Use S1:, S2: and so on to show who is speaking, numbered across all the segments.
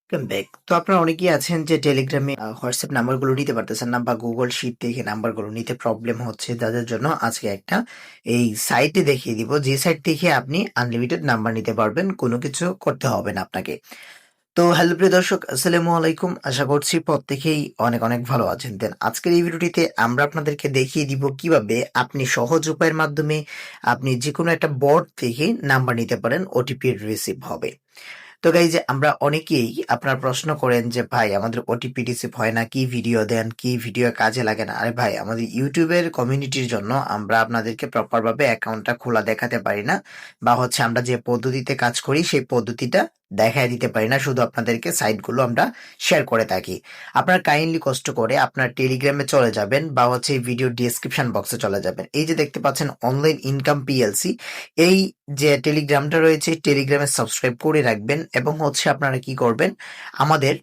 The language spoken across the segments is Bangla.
S1: Welcome back. তো আপনারা অনেকেই আছেন যে টেলিগ্রামে হোয়াটসঅ্যাপ নাম্বারগুলো নিতে পারতেছেন না বা গুগল শিট থেকে নাম্বারগুলো নিতে প্রবলেম হচ্ছে। তাদের জন্য আজকে একটা এই সাইটে দেখিয়ে দিব, যে সাইট থেকে আপনি আনলিমিটেড নাম্বার নিতে পারবেন, কোনো কিছু করতে হবে না আপনাকে। তো হ্যালো প্রিয় দর্শক, আসসালামু আলাইকুম। আশা করছি প্রত্যেকেই অনেক অনেক ভালো আছেন। দেন আজকের এই ভিডিওটিতে আমরা আপনাদেরকে দেখিয়ে দিব কিভাবে আপনি সহজ উপায়ের মাধ্যমে আপনি যে কোনো একটা বোর্ড থেকে নাম্বার নিতে পারেন, ওটিপি রিসিভ হবে। তো গাইজ, আমরা অনেকেই আপনার প্রশ্ন করেন যে ভাই আমাদের ওটিপি রিসিভ হয় না, কি ভিডিও দেন, কি ভিডিও কাজে লাগে না। আরে ভাই, আমাদের ইউটিউবের কমিউনিটির জন্য আমরা আপনাদেরকে প্রপার ভাবে অ্যাকাউন্টটা খোলা দেখাতে পারি না, বা হচ্ছে আমরা যে পদ্ধতিতে কাজ করি সেই পদ্ধতিটা দেখায় দিতে পারি না, শুধু আপনাদেরকে সাইটগুলো আমরা শেয়ার করে থাকি। আপনারা কাইন্ডলি কষ্ট করে আপনার টেলিগ্রামে চলে যাবেন বা হচ্ছে এই ভিডিও ডিসক্রিপশন বক্সে চলে যাবেন। এই যে দেখতে পাচ্ছেন অনলাইন ইনকাম পিএলসি, এই যে টেলিগ্রামটা রয়েছে, টেলিগ্রামে সাবস্ক্রাইব করে রাখবেন এবং হচ্ছে আপনারা কি করবেন, আমাদের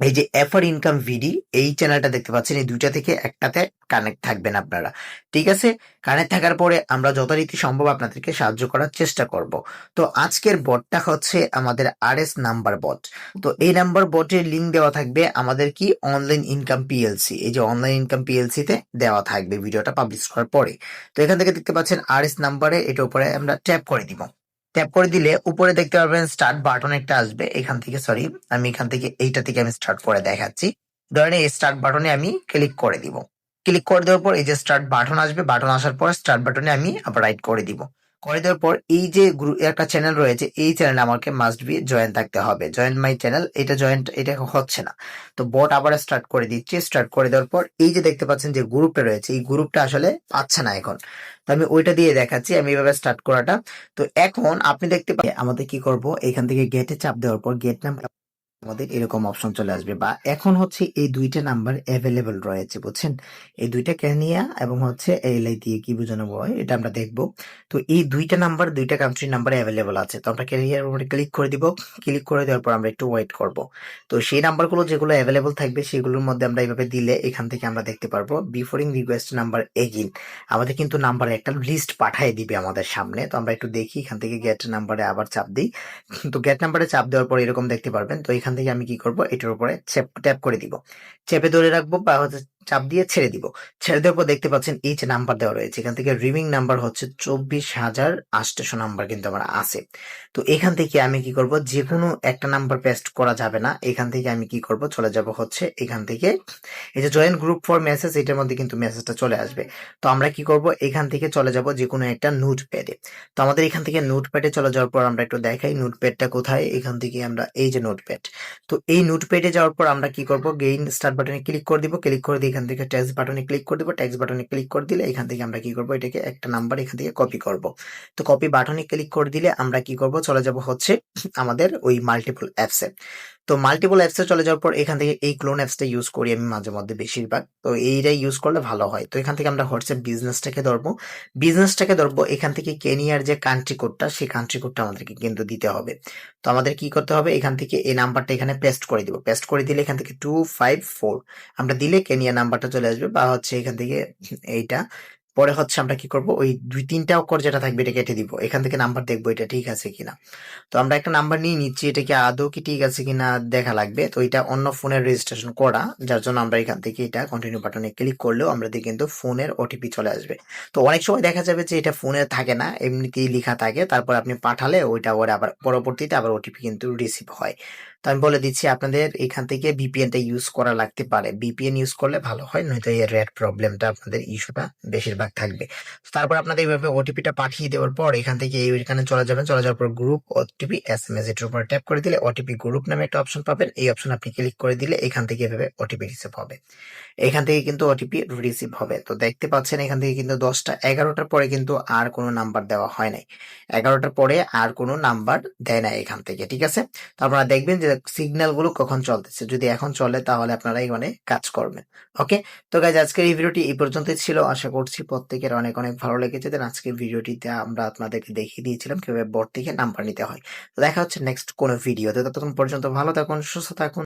S1: এই যে এফআর ইনকাম ভিডি এই চ্যানেলটা দেখতে পাচ্ছেন, এই দুইটা থেকে একটাতে কানেক্ট থাকবেন আপনারা। ঠিক আছে, কানেক্ট থাকার পরে আমরা যথারীতি সম্ভব আপনাদেরকে সাহায্য করার চেষ্টা করব। তো আজকের বটটা হচ্ছে আমাদের আরএস নাম্বার বট। তো এই নাম্বার বটের লিঙ্ক দেওয়া থাকবে আমাদের কি অনলাইন ইনকাম পিএলসি, এই যে অনলাইন ইনকাম পিএলসি তে দেওয়া থাকবে ভিডিওটা পাবলিশ করার পরে। তো এখান থেকে দেখতে পাচ্ছেন আরএস নাম্বারে, এটা উপরে আমরা ট্যাপ করে দিব। ট্যাপ করে দিলে উপরে দেখতে পারবেন স্টার্ট বাটন একটা আসবে। এখান থেকে সরি, আমি এখান থেকে এইটা থেকে আমি স্টার্ট করে দেখাচ্ছি। ধরেন এই স্টার্ট বাটনে আমি ক্লিক করে দিব। ক্লিক করে দেওয়ার পর এই যে স্টার্ট বাটন আসবে, বাটন আসার পর স্টার্ট বাটনে আমি আবার রাইট করে দিব। করে দেওয়ার পর এই যে একটা চ্যানেল রয়েছে, এই চ্যানেলে আমাকে মাস্ট বি জয়েন থাকতে হবে। জয়েন মাই চ্যানেল, এটা জয়েন এটা হচ্ছে না। তো বট আবার স্টার্ট করে দিচ্ছি। স্টার্ট করে দেওয়ার পর এই যে দেখতে পাচ্ছেন যে গ্রুপটা রয়েছে, এই গ্রুপটা আসলে পাচ্ছে না এখন। তো আমি ওইটা দিয়ে দেখাচ্ছি, আমি এইভাবে স্টার্ট করাটা। তো এখন আপনি দেখতে পাচ্ছেন আমাদের কি করব, এখান থেকে গেটে চাপ দেওয়ার পর গেট নাম্বার আমাদের এরকম অপশন চলে আসবে। বা এখন হচ্ছে এই দুইটা নাম্বার অ্যাভেলেবল রয়েছে, বুঝছেন? এই দুইটা কেনিয়া এবং হচ্ছে এলআই দিয়ে কি বোঝানো হয় এটা আমরা দেখবো। তো এই দুইটা নাম্বার দুইটা কান্ট্রি নাম্বার অ্যাভেলেবল আছে। তো আমরা কেনিয়ার উপরে ক্লিক করে দিব। ক্লিক করে দেওয়ার পর আমরা একটু ওয়েট করব। তো সেই নাম্বারগুলো যেগুলো অ্যাভেলেবল থাকবে সেগুলোর মধ্যে আমরা এইভাবে দিলে এখান থেকে আমরা দেখতে পারবো বিফোরিং রিকোয়েস্ট নাম্বার এগিন, আমাদের কিন্তু নাম্বারের একটা লিস্ট পাঠিয়ে দিবে আমাদের সামনে। তো আমরা একটু দেখি, এখান থেকে গেট নাম্বারে আবার চাপ দিই। তো গেট নাম্বারে চাপ দেওয়ার পর এরকম দেখতে পারবেন। তো এখান থেকে আমি কি করব, এটার উপরে ট্যাপ করে দিব। চেপে ধরে রাখবো বা হচ্ছে চাপ দিয়ে ছেড়ে দিব। ছেড়ে দেওয়ার পর দেখতে পাচ্ছেন এই যে নাম্বার দেওয়া রয়েছে, এখান থেকে রিভিং নাম্বার হচ্ছে 24,800 নাম্বার কিন্তু আমার আছে। তো এখান থেকে আমি কি করব, যে কোনো একটা নাম্বার পেস্ট করা যাবে না। এখান থেকে আমি কি করব, চলে যাব হচ্ছে এখান থেকে এই যে জয়েন গ্রুপ ফর মেসেজ, এটার মধ্যে কিন্তু মেসেজটা চলে আসবে। তো আমরা কি করব, এখান থেকে চলে যাব যে কোনো একটা নোটপ্যাডে। তো আমাদের এখান থেকে নোটপ্যাডে চলে যাওয়ার পর আমরা একটু দেখাই নোটপ্যাডটা কোথায়। এখান থেকে আমরা এই যে নোটপ্যাড, তো এই নোটপ্যাডে যাওয়ার পর আমরা কি করব, গেইন স্টার্ট বাটনে ক্লিক করে দিব। ক্লিক করে দিয়ে এখান থেকে টেক্সট বাটনে ক্লিক করে দিব। টেক্সট বাটনে ক্লিক করে দিলে এখান থেকে আমরা কি করব, এটাকে একটা নাম্বার এখান থেকে কপি করব। তো কপি বাটনে ক্লিক করে দিলে আমরা কি করব, চলে যাব হচ্ছে আমাদের ওই মাল্টিপল অ্যাপসে। তো মাল্টিপল অ্যাপসে চলে যাওয়ার পর এখান থেকে এই ক্লোন অ্যাপসটা ইউজ করি আমি মাঝে মধ্যে বেশিরভাগ। তো এইটাই ইউজ করলে ভালো হয়। তো এখান থেকে আমরা হোয়াটসঅ্যাপ বিজনেসটাকে ধরবো। এখান থেকে কেনিয়ার যে কান্ট্রি কোডটা, সেই কান্ট্রি কোডটা আমাদেরকে কিন্তু দিতে হবে। তো আমাদের কি করতে হবে, এখান থেকে এই নাম্বারটা এখানে পেস্ট করে দিব। পেস্ট করে দিলে এখান থেকে 254 আমরা দিলে কেনিয়া নাম্বারটা চলে আসবে। বা হচ্ছে এখান থেকে এইটা পরে হচ্ছে আমরা কি করব, ওই 2-3টা অক্ষর যেটা থাকবে এটা কেটে দিব। এখান থেকে নাম্বার দেখবো এটা ঠিক আছে কিনা। তো আমরা একটা নাম্বার নিয়ে নিচ্ছি, এটা কি আদৌ কি ঠিক আছে কিনা দেখা লাগবে। তো এটা অন্য ফোনের রেজিস্ট্রেশন করা, যার জন্য আমরা এখান থেকে এটা কন্টিনিউ বাটনে ক্লিক করলেও আমাদের কিন্তু ফোনের ওটিপি চলে আসবে। তো অনেক সময় দেখা যাবে যে এটা ফোনে থাকে না, এমনিতেই লেখা থাকে, তারপর আপনি পাঠালে ওইটা ওর আবার পরবর্তীতে আবার ওটিপি কিন্তু রিসিভ হয়। তো আমি বলে দিচ্ছি আপনাদের এখান থেকে ভিপিএনটা ইউজ করা লাগতে পারে। ভিপিএন ইউজ করলে ভালো হয়, নয়তো এই রেড প্রবলেমটা আপনাদের ইস্যুটা বেশিরভাগ থাকবে। তারপর আপনাদের এইভাবে ওটিপিটা পাঠিয়ে দেওয়ার পর এখান থেকে এখানে চলে যাবেন। চলে যাওয়ার পর গ্রুপ ওটিপি এসএমএস, এটার উপর ট্যাপ করে দিলে ওটিপি গ্রুপ নামে একটা অপশন পাবেন। এই অপশন আপনি ক্লিক করে দিলে এখান থেকে এভাবে ওটিপি রিসিভ হবে। এখান থেকে কিন্তু ওটিপি রিসিভ হবে। তো দেখতে পাচ্ছেন এখান থেকে কিন্তু 11টার পরে কিন্তু আর কোনো নাম্বার দেওয়া হয় নাই। 11টার পরে আর কোনো নাম্বার দেয় না এখান থেকে, ঠিক আছে? তো আপনারা দেখবেন যে সিগন্যাল গুলো কখন চলতেছে, যদি এখন চলে তাহলে আপনারা এখানে কাজ করবেন। ওকে, তো গাইজ আজকের এই ভিডিওটি এই পর্যন্তই ছিল। আশা করছি প্রত্যেকের অনেক অনেক ভালো লেগেছে। দেন আজকের ভিডিওটিতে আমরা আপনাদেরকে দেখিয়ে দিয়েছিলাম কিভাবে বোর্ড থেকে নাম্বার নিতে হয়। তো দেখা হচ্ছে নেক্সট কোনো ভিডিওতে। ততক্ষণ পর্যন্ত ভালো থাকুন, সুস্থ থাকুন।